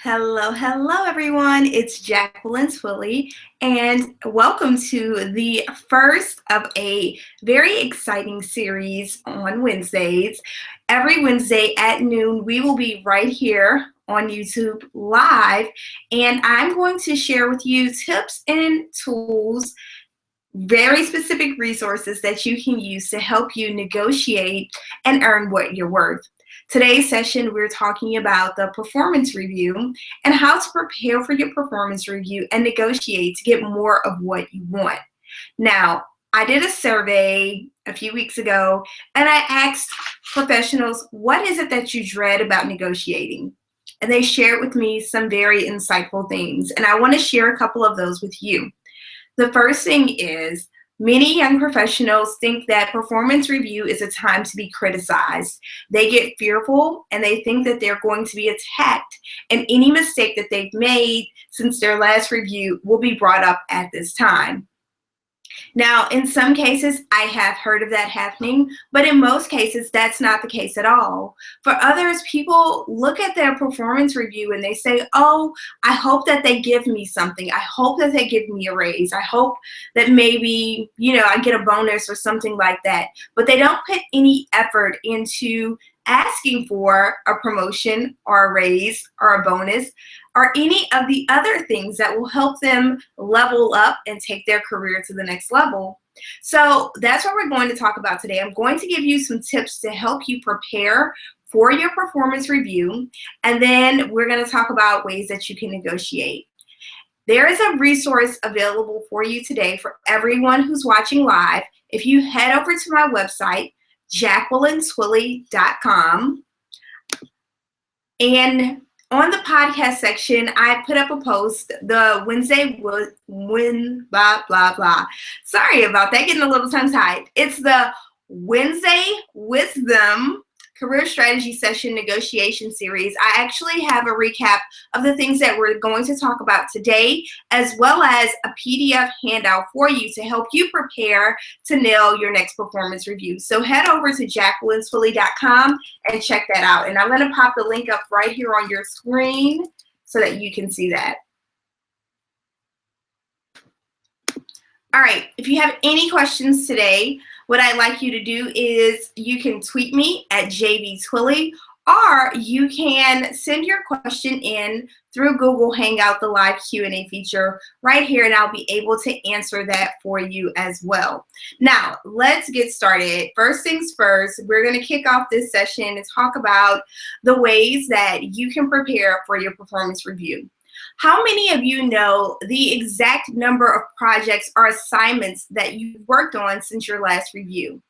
Hello, hello everyone. It's Jacqueline Twillie and welcome to the first of a very exciting series on Wednesdays. Every Wednesday at noon, we will be right here on YouTube live, and I'm going to share with you tips and tools, very specific resources that you can use to help you negotiate and earn what you're worth. Today's session, we're talking about the performance review and how to prepare for your performance review and negotiate to get more of what you want. Now, I did a survey a few weeks ago and I asked professionals, what is it that you dread about negotiating? And they shared with me some very insightful things, and I want to share a couple of those with you. The first thing is, many young professionals think that performance review is a time to be criticized. They get fearful and they think that they're going to be attacked, and any mistake that they've made since their last review will be brought up at this time. Now, in some cases, I have heard of that happening, but in most cases, that's not the case at all. For others, people look at their performance review and they say, oh, I hope that they give me something. I hope that they give me a raise. I hope that maybe, I get a bonus or something like that. But they don't put any effort into asking for a promotion or a raise or a bonus or any of the other things that will help them level up and take their career to the next level. So that's what we're going to talk about today. I'm going to give you some tips to help you prepare for your performance review, and then we're going to talk about ways that you can negotiate. There is a resource available for you today for everyone who's watching live. If you head over to my website, JacquelineTwillie.com, and on the podcast section, I put up a post, the Wednesday blah, blah, blah. Sorry about that, getting a little tongue-tied. It's the Wednesday Wisdom Career Strategy Session Negotiation Series. I actually have a recap of the things that we're going to talk about today, as well as a PDF handout for you to help you prepare to nail your next performance review. So head over to JacquelineTwillie.com and check that out. And I'm going to pop the link up right here on your screen so that you can see that. All right, if you have any questions today, what I'd like you to do is you can tweet me at JVTwillie, or you can send your question in through Google Hangout, the live Q&A feature right here, and I'll be able to answer that for you as well. Now, let's get started. First things first, we're going to kick off this session and talk about the ways that you can prepare for your performance review. How many of you know the exact number of projects or assignments that you've worked on since your last review?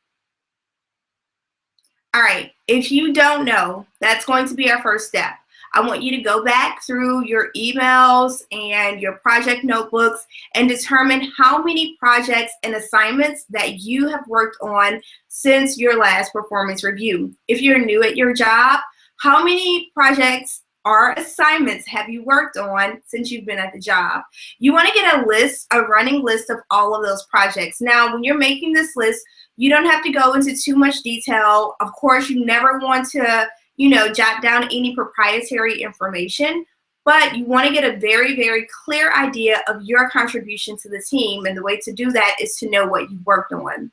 All right, if you don't know, that's going to be our first step. I want you to go back through your emails and your project notebooks and determine how many projects and assignments that you have worked on since your last performance review. If you're new at your job, how many projects or assignments have you worked on since you've been at the job? You want to get a list, a running list of all of those projects. Now, when you're making this list, you don't have to go into too much detail. Of course, you never want to, jot down any proprietary information, but you want to get a very, very clear idea of your contribution to the team, and the way to do that is to know what you've worked on.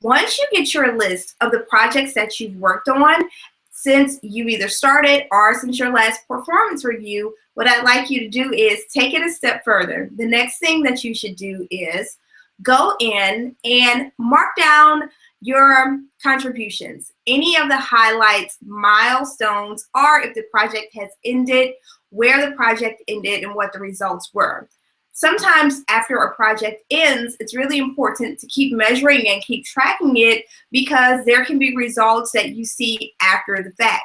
Once you get your list of the projects that you've worked on, since you either started or since your last performance review, what I'd like you to do is take it a step further. The next thing that you should do is go in and mark down your contributions, any of the highlights, milestones, or if the project has ended, where the project ended and what the results were. Sometimes after a project ends, it's really important to keep measuring and keep tracking it, because there can be results that you see after the fact.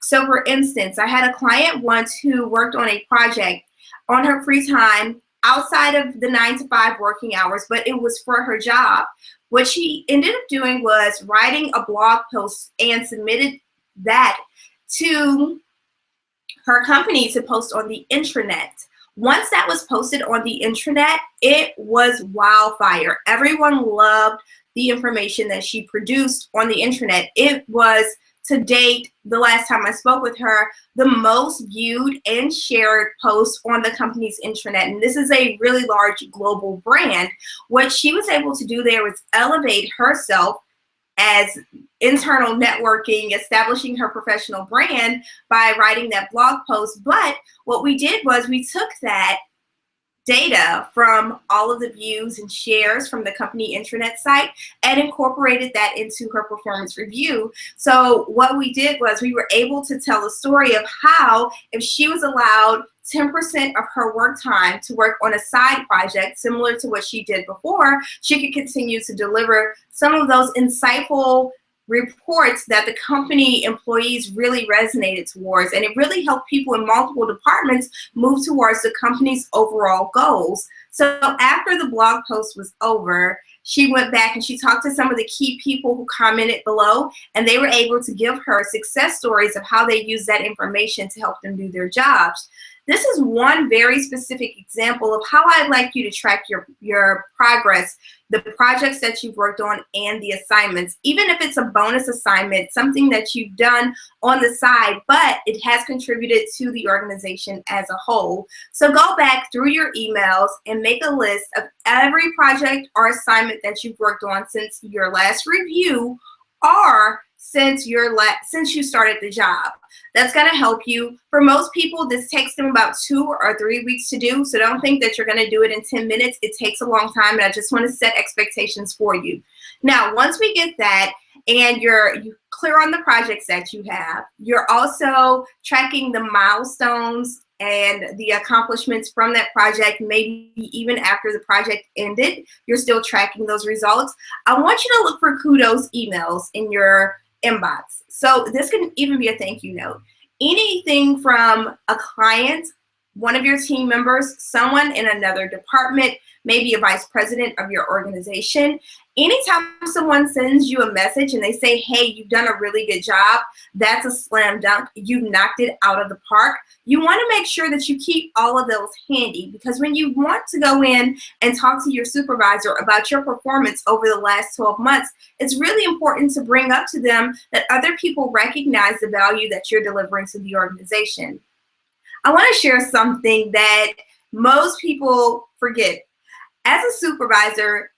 So for instance, I had a client once who worked on a project on her free time outside of the 9-to-5 working hours, but it was for her job. What she ended up doing was writing a blog post and submitted that to her company to post on the intranet. Once that was posted on the intranet, it was wildfire. Everyone loved the information that she produced on the intranet. It was to date, the last time I spoke with her, the most viewed and shared post on the company's intranet. And this is a really large global brand. What she was able to do there was elevate herself as internal networking, establishing her professional brand by writing that blog post. But what we did was we took that data from all of the views and shares from the company intranet site and incorporated that into her performance review. So what we did was we were able to tell a story of how if she was allowed 10% of her work time to work on a side project similar to what she did before, she could continue to deliver some of those insightful reports that the company employees really resonated towards, and it really helped people in multiple departments move towards the company's overall goals. So after the blog post was over, she went back and she talked to some of the key people who commented below, and they were able to give her success stories of how they used that information to help them do their jobs. This is one very specific example of how I'd like you to track your progress, the projects that you've worked on and the assignments, even if it's a bonus assignment, something that you've done on the side, but it has contributed to the organization as a whole. So go back through your emails and make a list of every project or assignment that you've worked on since your last review or since you started the job. That's going to help you. For most people, this takes them about 2 or 3 weeks to do. So don't think that you're going to do it in 10 minutes. It takes a long time, and I just want to set expectations for you. Now, once we get that and you're clear on the projects that you have, you're also tracking the milestones and the accomplishments from that project, maybe even after the project ended, you're still tracking those results. I want you to look for kudos emails in your inbox. So this can even be a thank you note. Anything from a client, one of your team members, someone in another department, maybe a vice president of your organization. Anytime someone sends you a message and they say, hey, you've done a really good job, that's a slam dunk, you've knocked it out of the park. You want to make sure that you keep all of those handy, because when you want to go in and talk to your supervisor about your performance over the last 12 months, it's really important to bring up to them that other people recognize the value that you're delivering to the organization. I want to share something that most people forget. As a supervisor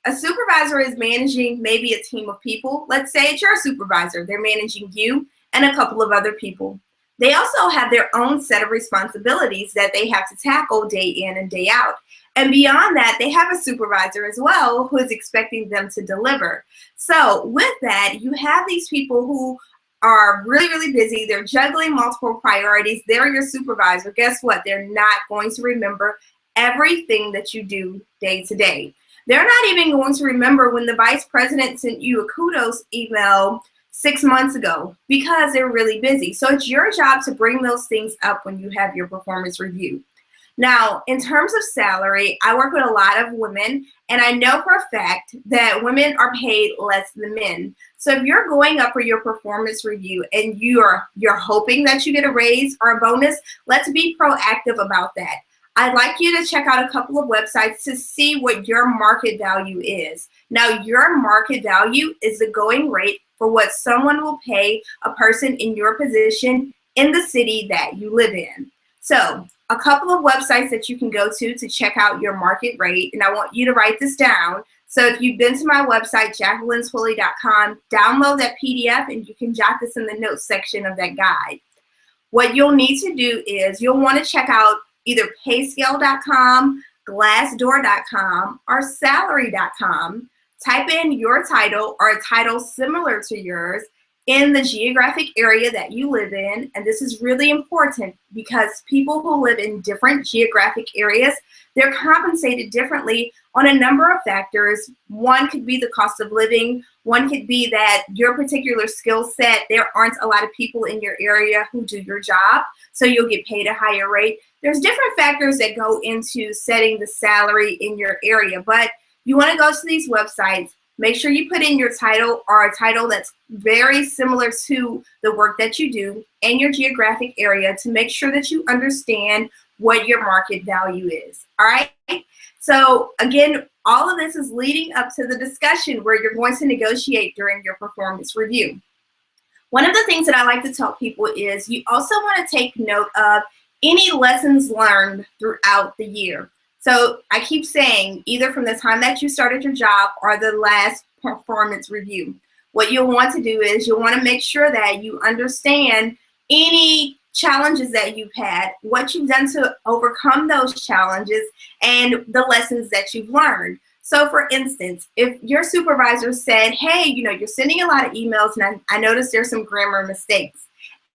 is managing maybe a team of people. Let's say it's your supervisor. They're managing you and a couple of other people. They also have their own set of responsibilities that they have to tackle day in and day out. And beyond that, they have a supervisor as well who is expecting them to deliver. So with that, you have these people who are really, really busy. They're juggling multiple priorities. They're your supervisor. Guess what? They're not going to remember everything that you do day to day. They're not even going to remember when the vice president sent you a kudos email 6 months ago because they're really busy. So it's your job to bring those things up when you have your performance review. Now, in terms of salary, I work with a lot of women, and I know for a fact that women are paid less than men. So if you're going up for your performance review and you're hoping that you get a raise or a bonus, let's be proactive about that. I'd like you to check out a couple of websites to see what your market value is. Now, your market value is the going rate for what someone will pay a person in your position in the city that you live in. So a couple of websites that you can go to check out your market rate, and I want you to write this down. So if you've been to my website, JacquelineTwillie.com, download that PDF and you can jot this in the notes section of that guide. What you'll need to do is you'll want to check out either payscale.com, glassdoor.com, or salary.com. Type in your title or a title similar to yours in the geographic area that you live in. And this is really important because people who live in different geographic areas, they're compensated differently on a number of factors. One could be the cost of living. One could be that your particular skill set, there aren't a lot of people in your area who do your job, so you'll get paid a higher rate. There's different factors that go into setting the salary in your area, but you want to go to these websites. Make sure you put in your title or a title that's very similar to the work that you do and your geographic area to make sure that you understand what your market value is. All right? So again, all of this is leading up to the discussion where you're going to negotiate during your performance review. One of the things that I like to tell people is you also want to take note of any lessons learned throughout the year. So I keep saying either from the time that you started your job or the last performance review. What you'll want to do is you'll want to make sure that you understand any challenges that you've had, what you've done to overcome those challenges, and the lessons that you've learned. So for instance, if your supervisor said, hey, you're sending a lot of emails and I noticed there's some grammar mistakes,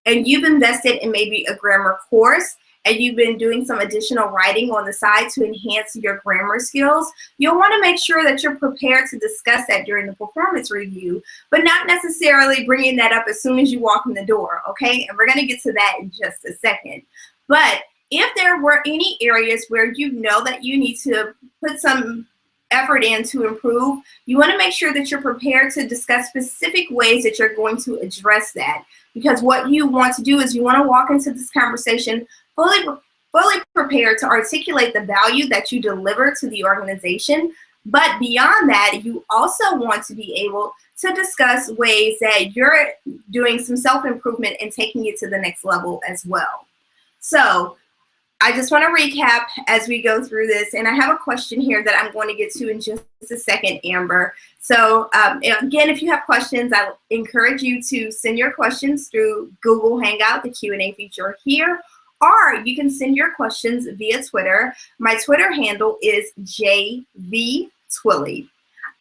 and you've invested in maybe a grammar course and you've been doing some additional writing on the side to enhance your grammar skills, you'll want to make sure that you're prepared to discuss that during the performance review, but not necessarily bringing that up as soon as you walk in the door, okay? And we're going to get to that in just a second. But if there were any areas where you know that you need to put some effort in to improve, you want to make sure that you're prepared to discuss specific ways that you're going to address that. Because what you want to do is you want to walk into this conversation fully prepared to articulate the value that you deliver to the organization. But beyond that, you also want to be able to discuss ways that you're doing some self-improvement and taking it to the next level as well. So I just want to recap as we go through this, and I have a question here that I'm going to get to in just a second, Amber. So again, if you have questions, I encourage you to send your questions through Google Hangout, the Q&A feature here, or you can send your questions via Twitter. My Twitter handle is JV Twillie.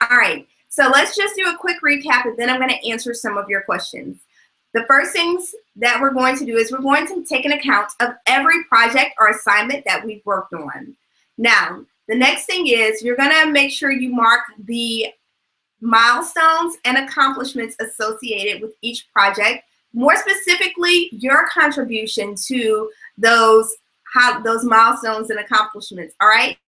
All right, so let's just do a quick recap, and then I'm going to answer some of your questions. The first things that we're going to do is we're going to take an account of every project or assignment that we've worked on. Now, the next thing is you're going to make sure you mark the milestones and accomplishments associated with each project, more specifically your contribution to those milestones and accomplishments, all right?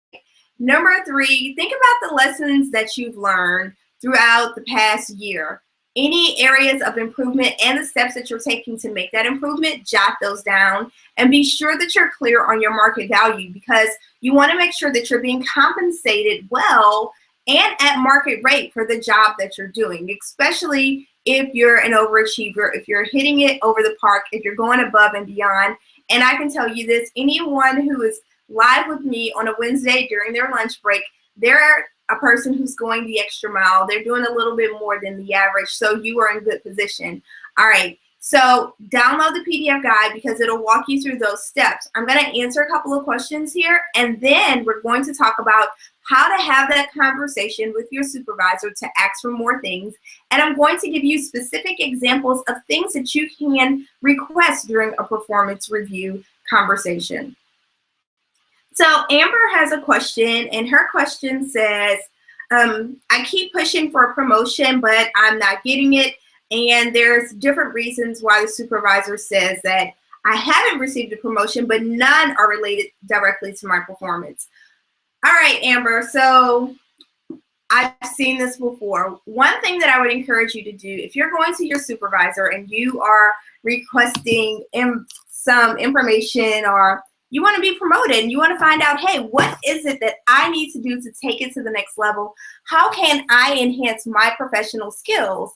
Number 3, think about the lessons that you've learned throughout the past year. Any areas of improvement and the steps that you're taking to make that improvement, jot those down and be sure that you're clear on your market value, because you want to make sure that you're being compensated well and at market rate for the job that you're doing, especially if you're an overachiever, if you're hitting it over the park, if you're going above and beyond. And I can tell you this, anyone who is live with me on a Wednesday during their lunch break, they're a person who's going the extra mile. They're doing a little bit more than the average, so you are in good position. All right, so download the PDF guide because it'll walk you through those steps. I'm going to answer a couple of questions here, and then we're going to talk about how to have that conversation with your supervisor to ask for more things. And I'm going to give you specific examples of things that you can request during a performance review conversation. So Amber has a question, and her question says, I keep pushing for a promotion, but I'm not getting it. And there's different reasons why the supervisor says that I haven't received a promotion, but none are related directly to my performance. All right, Amber, so I've seen this before. One thing that I would encourage you to do, if you're going to your supervisor and you are requesting some information, or you want to be promoted and you want to find out, hey, what is it that I need to do to take it to the next level? How can I enhance my professional skills?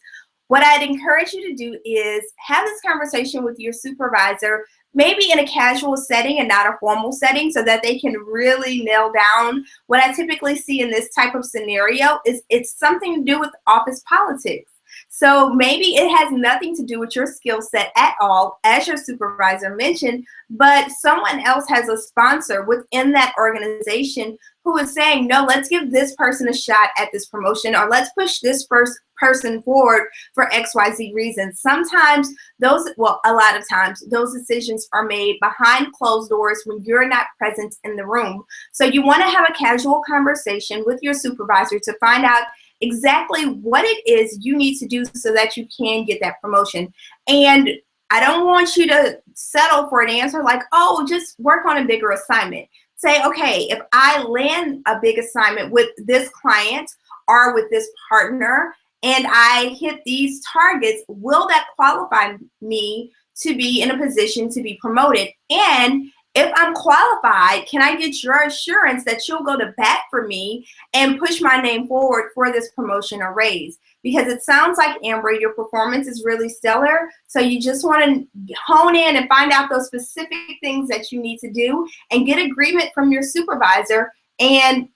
What I'd encourage you to do is have this conversation with your supervisor, maybe in a casual setting and not a formal setting, so that they can really nail down. What I typically see in this type of scenario is it's something to do with office politics. So maybe it has nothing to do with your skill set at all, as your supervisor mentioned, but someone else has a sponsor within that organization who is saying, no, let's give this person a shot at this promotion, or let's push this first person forward for XYZ reasons. Sometimes those, well, a lot of times, those decisions are made behind closed doors when you're not present in the room. So you want to have a casual conversation with your supervisor to find out exactly what it is you need to do so that you can get that promotion. And I don't want you to settle for an answer like, oh, just work on a bigger assignment. Say, okay, if I land a big assignment with this client or with this partner and I hit these targets, will that qualify me to be in a position to be promoted? And If I'm qualified, can I get your assurance that you'll go to bat for me and push my name forward for this promotion or raise? Because it sounds like, Amber, your performance is really stellar. So you just want to hone in and find out those specific things that you need to do and get agreement from your supervisor, and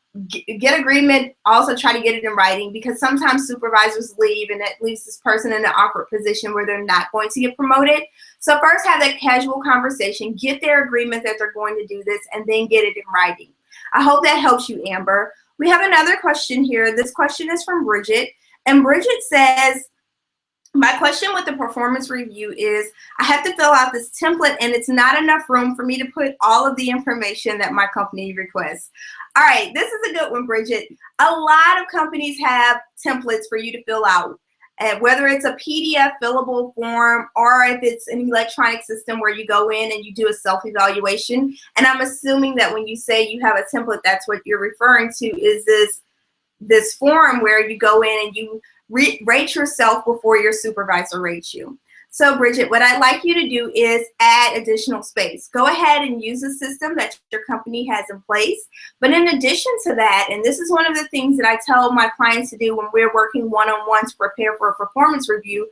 get agreement, also try to get it in writing, because sometimes supervisors leave and that leaves this person in an awkward position where they're not going to get promoted. So first have that casual conversation, get their agreement that they're going to do this, and then get it in writing. I hope that helps you, Amber. We have another question here. This question is from Bridget. And Bridget says, my question with the performance review is, I have to fill out this template and it's not enough room for me to put all of the information that my company requests. All right, this is a good one, Bridget. A lot of companies have templates for you to fill out. Whether it's a PDF fillable form or if it's an electronic system where you go in and you do a self-evaluation. And I'm assuming that when you say you have a template, that's what you're referring to, is this form where you go in and you rate yourself before your supervisor rates you. So Bridget, what I'd like you to do is add additional space. Go ahead and use a system that your company has in place. But in addition to that, and this is one of the things that I tell my clients to do when we're working one-on-one to prepare for a performance review,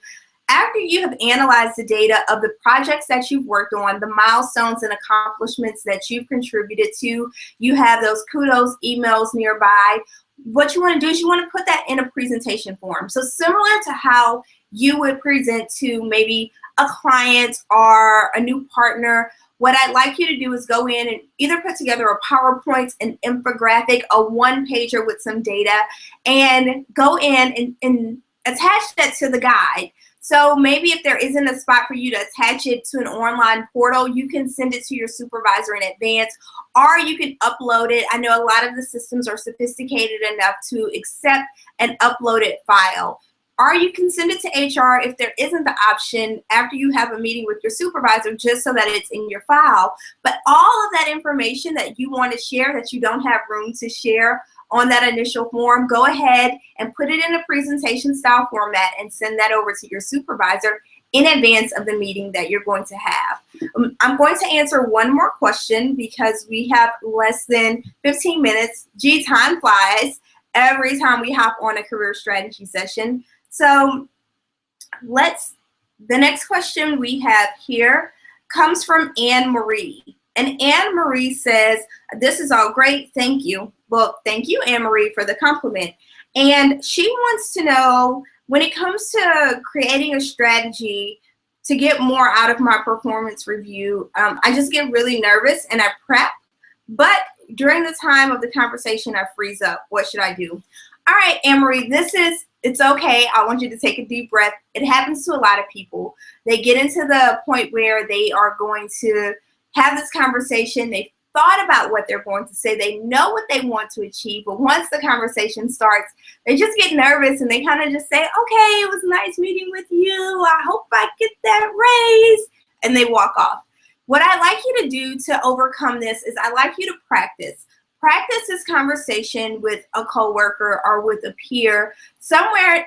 after you have analyzed the data of the projects that you've worked on, the milestones and accomplishments that you've contributed to, you have those kudos emails nearby, what you want to do is you want to put that in a presentation form. So similar to how you would present to maybe a client or a new partner, what I'd like you to do is go in and either put together a PowerPoint, an infographic, a one-pager with some data, and go in and attach that to the guide. So maybe if there isn't a spot for you to attach it to an online portal, you can send it to your supervisor in advance, or you can upload it. I know a lot of the systems are sophisticated enough to accept an uploaded file. Or you can send it to HR if there isn't the option after you have a meeting with your supervisor, just so that it's in your file. But all of that information that you want to share that you don't have room to share on that initial form, go ahead and put it in a presentation style format and send that over to your supervisor in advance of the meeting that you're going to have. I'm going to answer one more question because we have less than 15 minutes. Gee, time flies every time we hop on a career strategy session. So the next question we have here comes from Anne Marie. And Anne Marie says, this is all great, thank you. Well, thank you, Anne Marie, for the compliment. And she wants to know, when it comes to creating a strategy to get more out of my performance review, I just get really nervous and I prep, but during the time of the conversation, I freeze up. What should I do? All right, Anne Marie, it's okay. I want you to take a deep breath. It happens to a lot of people. They get into the point where they are going to have this conversation. They've thought about what they're going to say. They know what they want to achieve, but once the conversation starts, they just get nervous and they kind of just say, okay, it was nice meeting with you. I hope I get that raise. And they walk off. What I'd like you to do to overcome this is I'd like you to practice. Practice this conversation with a coworker or with a peer, somewhere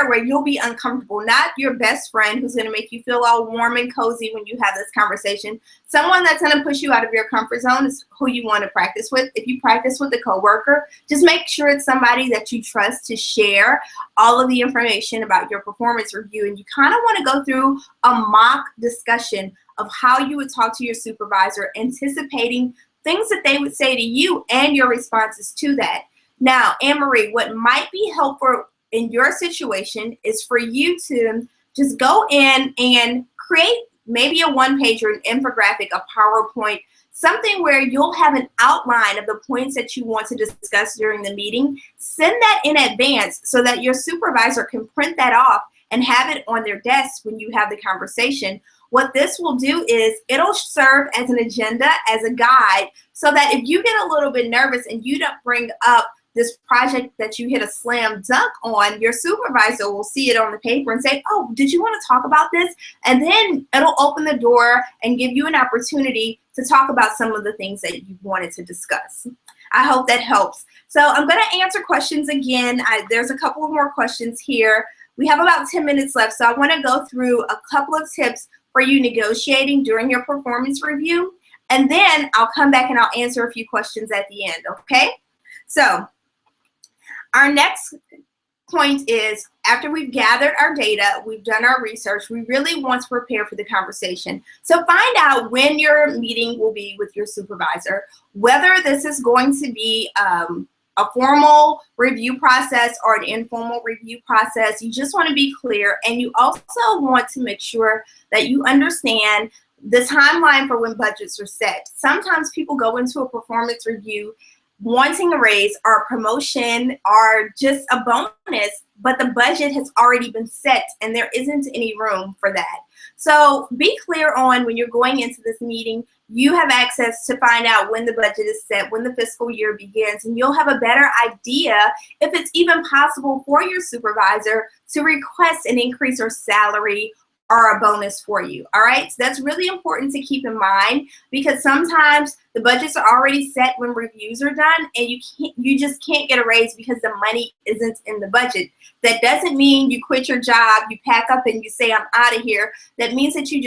where you'll be uncomfortable, not your best friend who's going to make you feel all warm and cozy when you have this conversation. Someone that's going to push you out of your comfort zone is who you want to practice with. If you practice with a coworker, just make sure it's somebody that you trust to share all of the information about your performance review. And you kind of want to go through a mock discussion of how you would talk to your supervisor, anticipating things that they would say to you and your responses to that. Now, Anne Marie, what might be helpful in your situation is for you to just go in and create maybe a one-pager, an infographic, a PowerPoint, something where you'll have an outline of the points that you want to discuss during the meeting. Send that in advance so that your supervisor can print that off and have it on their desk when you have the conversation. What this will do is it'll serve as an agenda, as a guide, so that if you get a little bit nervous and you don't bring up this project that you hit a slam dunk on, your supervisor will see it on the paper and say, oh, did you want to talk about this? And then it'll open the door and give you an opportunity to talk about some of the things that you wanted to discuss. I hope that helps. So I'm going to answer questions again. There's a couple of more questions here. We have about 10 minutes left, so I want to go through a couple of tips for you negotiating during your performance review. And then I'll come back and I'll answer a few questions at the end, okay? So our next point is, after we've gathered our data, we've done our research, we really want to prepare for the conversation. So find out when your meeting will be with your supervisor, whether this is going to be a formal review process or an informal review process. You just want to be clear, and you also want to make sure that you understand the timeline for when budgets are set. Sometimes people go into a performance review wanting a raise or a promotion or just a bonus, but the budget has already been set and there isn't any room for that. So be clear on when you're going into this meeting, you have access to find out when the budget is set, when the fiscal year begins, and you'll have a better idea if it's even possible for your supervisor to request an increase or salary or a bonus for you. All right, so that's really important to keep in mind, because sometimes the budgets are already set when reviews are done, and you just can't get a raise because the money isn't in the budget. That doesn't mean you quit your job, you pack up and you say, I'm out of here. That means that you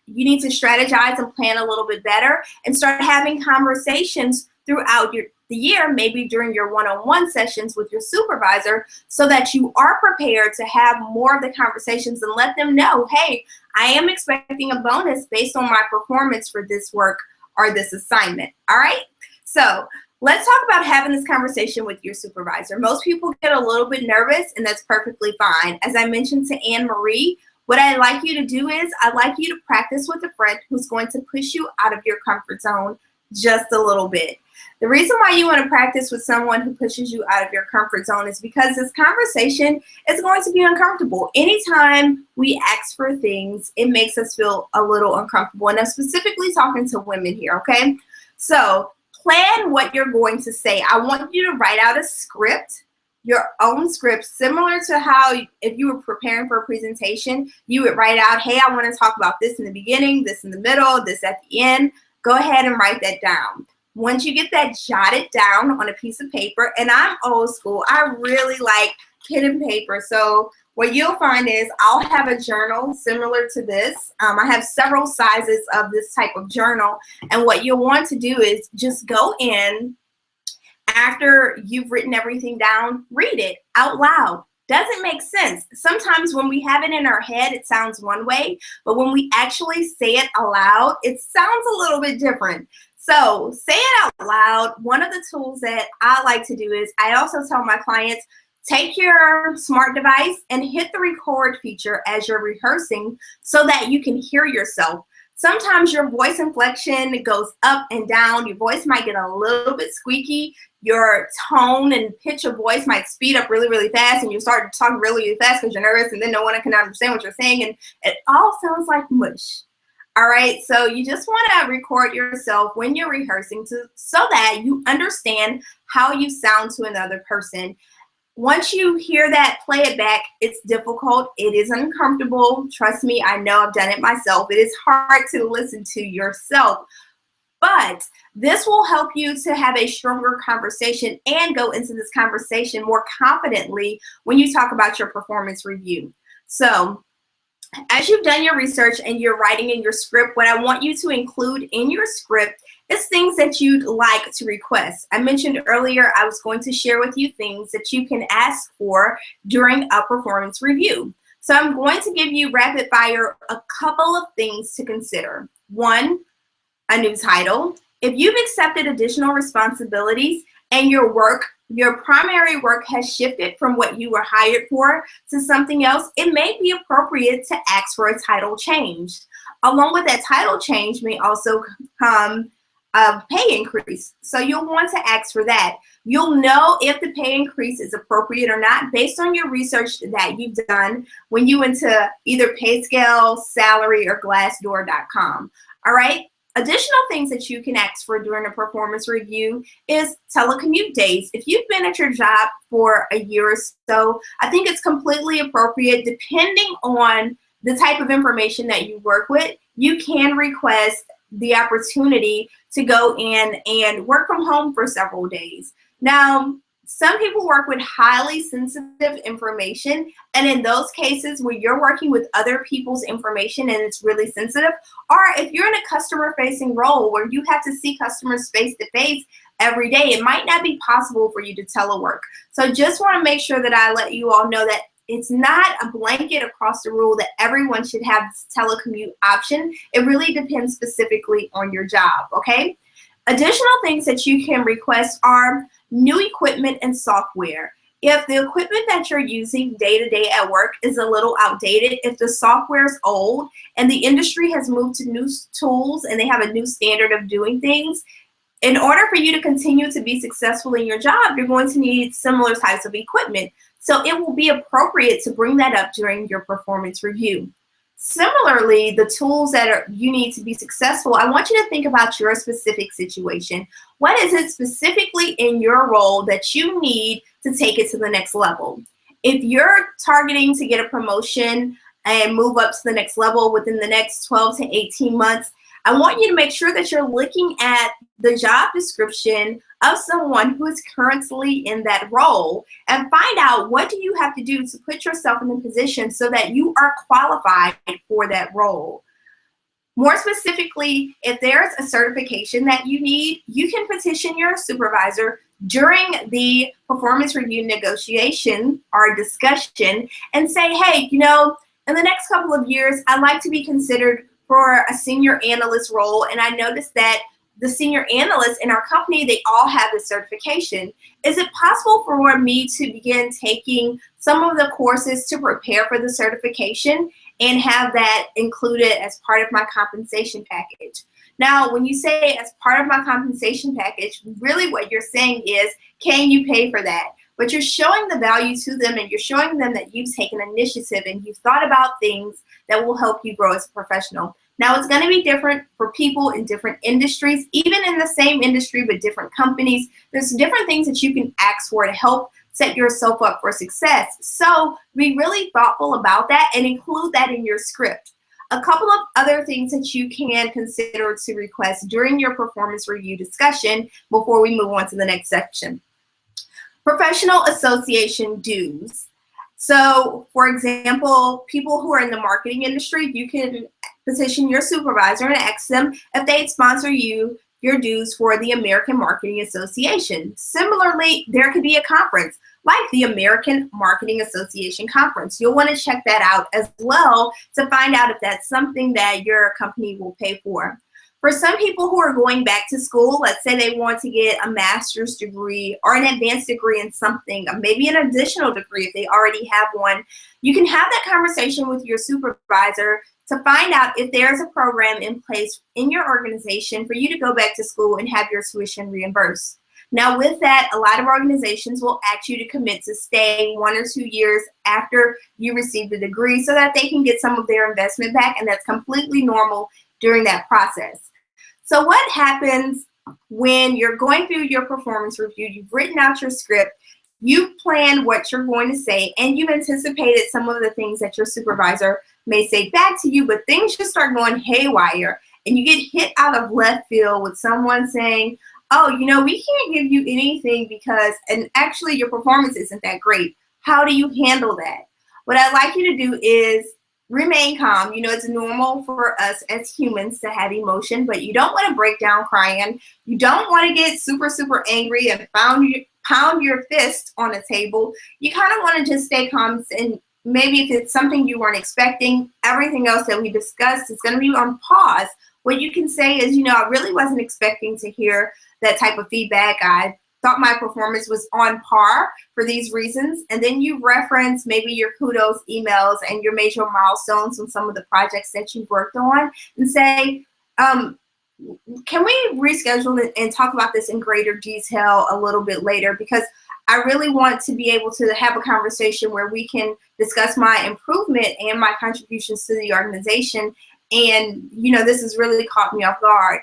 need to strategize and plan a little bit better and start having conversations throughout the year, maybe during your one-on-one sessions with your supervisor, so that you are prepared to have more of the conversations and let them know, hey, I am expecting a bonus based on my performance for this work or this assignment. All right, so let's talk about having this conversation with your supervisor. Most people get a little bit nervous, and that's perfectly fine. As I mentioned to Anne Marie, what I'd like you to do is I'd like you to practice with a friend who's going to push you out of your comfort zone just a little bit. The reason why you want to practice with someone who pushes you out of your comfort zone is because this conversation is going to be uncomfortable. Anytime we ask for things, it makes us feel a little uncomfortable. And I'm specifically talking to women here, okay? So plan what you're going to say. I want you to write out a script, your own script, similar to how if you were preparing for a presentation, you would write out, hey, I want to talk about this in the beginning, this in the middle, this at the end. Go ahead and write that down. Once you get that jotted down on a piece of paper, and I'm old school, I really like pen and paper. So what you'll find is I'll have a journal similar to this. I have several sizes of this type of journal. And what you'll want to do is just go in after you've written everything down, read it out loud. Doesn't make sense. Sometimes when we have it in our head, it sounds one way, but when we actually say it aloud, it sounds a little bit different. So say it out loud. One of the tools that I like to do is I also tell my clients, take your smart device and hit the record feature as you're rehearsing so that you can hear yourself. Sometimes your voice inflection goes up and down. Your voice might get a little bit squeaky. Your tone and pitch of voice might speed up really, really fast, and you start to talk really, really fast because you're nervous, and then no one can understand what you're saying, and it all sounds like mush. All right, so you just want to record yourself when you're rehearsing so that you understand how you sound to another person. Once you hear that, play it back. It's difficult. It is uncomfortable. Trust me, I know, I've done it myself. It is hard to listen to yourself. But this will help you to have a stronger conversation and go into this conversation more confidently when you talk about your performance review. So as you've done your research and you're writing in your script, what I want you to include in your script is things that you'd like to request. I mentioned earlier I was going to share with you things that you can ask for during a performance review. So I'm going to give you rapid fire a couple of things to consider. One, a new title. If you've accepted additional responsibilities and your primary work has shifted from what you were hired for to something else, it may be appropriate to ask for a title change. Along with that title change may also come a pay increase. So you'll want to ask for that. You'll know if the pay increase is appropriate or not based on your research that you've done when you went to either PayScale, Salary, or Glassdoor.com. All right. Additional things that you can ask for during a performance review is telecommute days. If you've been at your job for a year or so, I think it's completely appropriate, depending on the type of information that you work with, you can request the opportunity to go in and work from home for several days. Now, Some people work with highly sensitive information, and in those cases where you're working with other people's information and it's really sensitive, or if you're in a customer-facing role where you have to see customers face-to-face every day, it might not be possible for you to telework. So just want to make sure that I let you all know that it's not a blanket across the rule that everyone should have this telecommute option. It really depends specifically on your job, okay? Additional things that you can request are new equipment and software. If the equipment that you're using day-to-day at work is a little outdated, if the software is old and the industry has moved to new tools and they have a new standard of doing things, in order for you to continue to be successful in your job, you're going to need similar types of equipment. So it will be appropriate to bring that up during your performance review. Similarly, the tools that you need to be successful, I want you to think about your specific situation. What is it specifically in your role that you need to take it to the next level? If you're targeting to get a promotion and move up to the next level within the next 12 to 18 months, I want you to make sure that you're looking at the job description of someone who is currently in that role and find out what do you have to do to put yourself in a position so that you are qualified for that role. More specifically, if there's a certification that you need, you can petition your supervisor during the performance review negotiation or discussion and say, hey, you know, in the next couple of years, I'd like to be considered for a senior analyst role, and I noticed that the senior analysts in our company, they all have this certification. Is it possible for me to begin taking some of the courses to prepare for the certification and have that included as part of my compensation package? Now, when you say as part of my compensation package, really what you're saying is, can you pay for that? But you're showing the value to them and you're showing them that you've taken initiative and you've thought about things that will help you grow as a professional. Now, it's going to be different for people in different industries, even in the same industry but different companies. There's different things that you can ask for to help set yourself up for success. So be really thoughtful about that and include that in your script. A couple of other things that you can consider to request during your performance review discussion before we move on to the next section. Professional association dues. So, for example, people who are in the marketing industry, you can petition your supervisor and ask them if they'd sponsor you your dues for the American Marketing Association. Similarly, there could be a conference like the American Marketing Association Conference. You'll want to check that out as well to find out if that's something that your company will pay for. For some people who are going back to school, let's say they want to get a master's degree or an advanced degree in something, or maybe an additional degree if they already have one, you can have that conversation with your supervisor to find out if there's a program in place in your organization for you to go back to school and have your tuition reimbursed. Now with that, a lot of organizations will ask you to commit to stay 1 or 2 years after you receive the degree so that they can get some of their investment back, and that's completely normal during that process. So what happens when you're going through your performance review, you've written out your script, you've planned what you're going to say, and you've anticipated some of the things that your supervisor may say back to you, but things just start going haywire, and you get hit out of left field with someone saying, oh, you know, we can't give you anything because, and actually your performance isn't that great. How do you handle that? What I'd like you to do is remain calm. You know, it's normal for us as humans to have emotion, but you don't want to break down crying. You don't want to get super, super angry and pound your fist on a table. You kind of want to just stay calm, and maybe if it's something you weren't expecting, everything else that we discussed is going to be on pause. What you can say is, you know, I really wasn't expecting to hear that type of feedback. I thought my performance was on par for these reasons. And then you reference maybe your kudos emails and your major milestones on some of the projects that you've worked on and say, can we reschedule and talk about this in greater detail a little bit later? Because I really want to be able to have a conversation where we can discuss my improvement and my contributions to the organization. And, you know, this has really caught me off guard.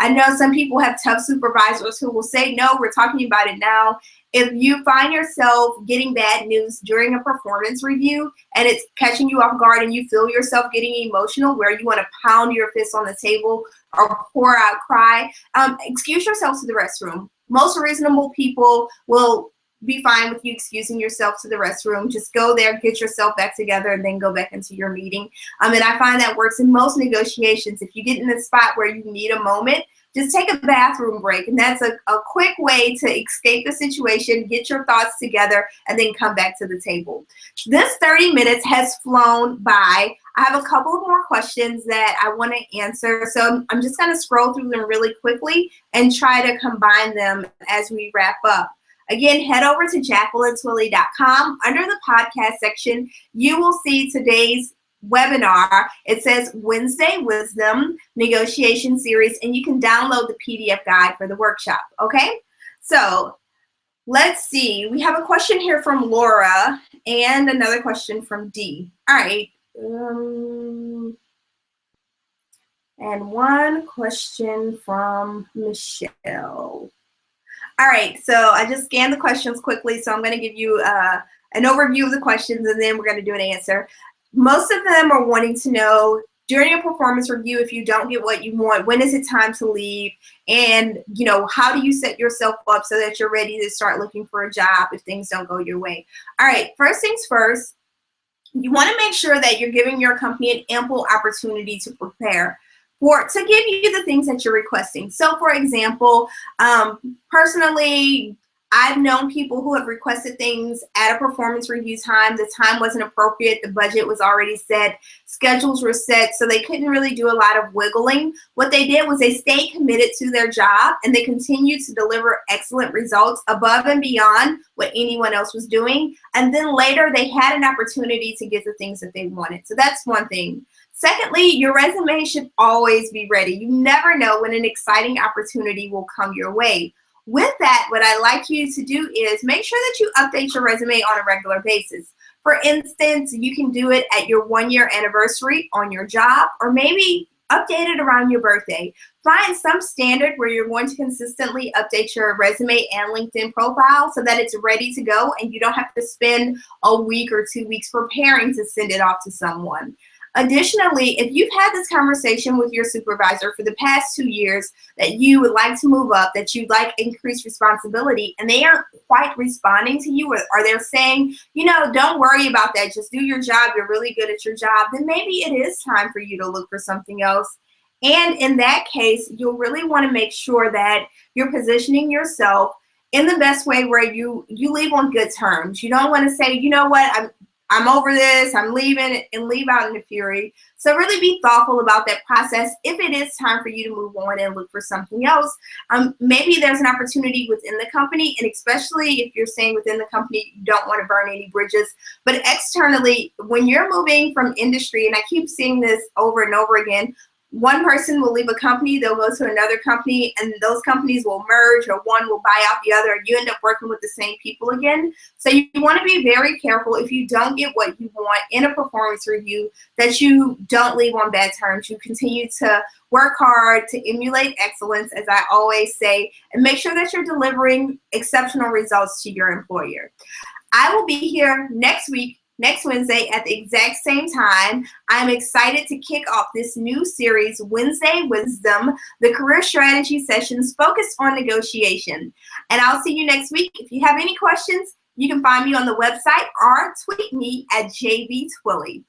I know some people have tough supervisors who will say, no, we're talking about it now. If you find yourself getting bad news during a performance review and it's catching you off guard and you feel yourself getting emotional where you want to pound your fist on the table or pour out cry, excuse yourself to the restroom. Most reasonable people will be fine with you excusing yourself to the restroom. Just go there, get yourself back together, and then go back into your meeting. And I find that works in most negotiations. If you get in a spot where you need a moment, just take a bathroom break. And that's a quick way to escape the situation, get your thoughts together, and then come back to the table. This 30 minutes has flown by. I have a couple of more questions that I want to answer. So I'm just going to scroll through them really quickly and try to combine them as we wrap up. Again, head over to JacquelineTwillie.com. Under the podcast section, you will see today's webinar. It says Wednesday Wisdom Negotiation Series, and you can download the PDF guide for the workshop, okay? So let's see. We have a question here from Laura and another question from Dee. All right. And one question from Michelle. All right, so I just scanned the questions quickly, so I'm going to give you an overview of the questions, and then we're going to do an answer. Most of them are wanting to know, during a performance review, if you don't get what you want, when is it time to leave? And, you know, how do you set yourself up so that you're ready to start looking for a job if things don't go your way? All right, first things first, you want to make sure that you're giving your company an ample opportunity to prepare to give you the things that you're requesting. So for example, personally, I've known people who have requested things at a performance review time. The time wasn't appropriate. The budget was already set. Schedules were set, so they couldn't really do a lot of wiggling. What they did was they stayed committed to their job, and they continued to deliver excellent results above and beyond what anyone else was doing. And then later, they had an opportunity to get the things that they wanted. So that's one thing. Secondly, your resume should always be ready. You never know when an exciting opportunity will come your way. With that, what I'd like you to do is make sure that you update your resume on a regular basis. For instance, you can do it at your 1-year anniversary on your job, or maybe update it around your birthday. Find some standard where you're going to consistently update your resume and LinkedIn profile so that it's ready to go and you don't have to spend a week or 2 weeks preparing to send it off to someone. Additionally, if you've had this conversation with your supervisor for the past 2 years that you would like to move up, that you'd like increased responsibility, and they aren't quite responding to you, or they're saying, you know, don't worry about that, just do your job, you're really good at your job, then maybe it is time for you to look for something else. And in that case, you'll really want to make sure that you're positioning yourself in the best way where you leave on good terms. You don't want to say, you know what, I'm over this, I'm leaving, and leave out in a fury. So really be thoughtful about that process. If it is time for you to move on and look for something else, maybe there's an opportunity within the company, and especially if you're staying within the company, you don't want to burn any bridges. But externally, when you're moving from industry, and I keep seeing this over and over again, one person will leave a company, they'll go to another company, and those companies will merge, or one will buy out the other, and you end up working with the same people again. So you want to be very careful if you don't get what you want in a performance review, that you don't leave on bad terms. You continue to work hard to emulate excellence, as I always say, and make sure that you're delivering exceptional results to your employer. I will be here next week, next Wednesday at the exact same time. I'm excited to kick off this new series, Wednesday Wisdom, the career strategy sessions focused on negotiation. And I'll see you next week. If you have any questions, you can find me on the website or tweet me at JB Twillie.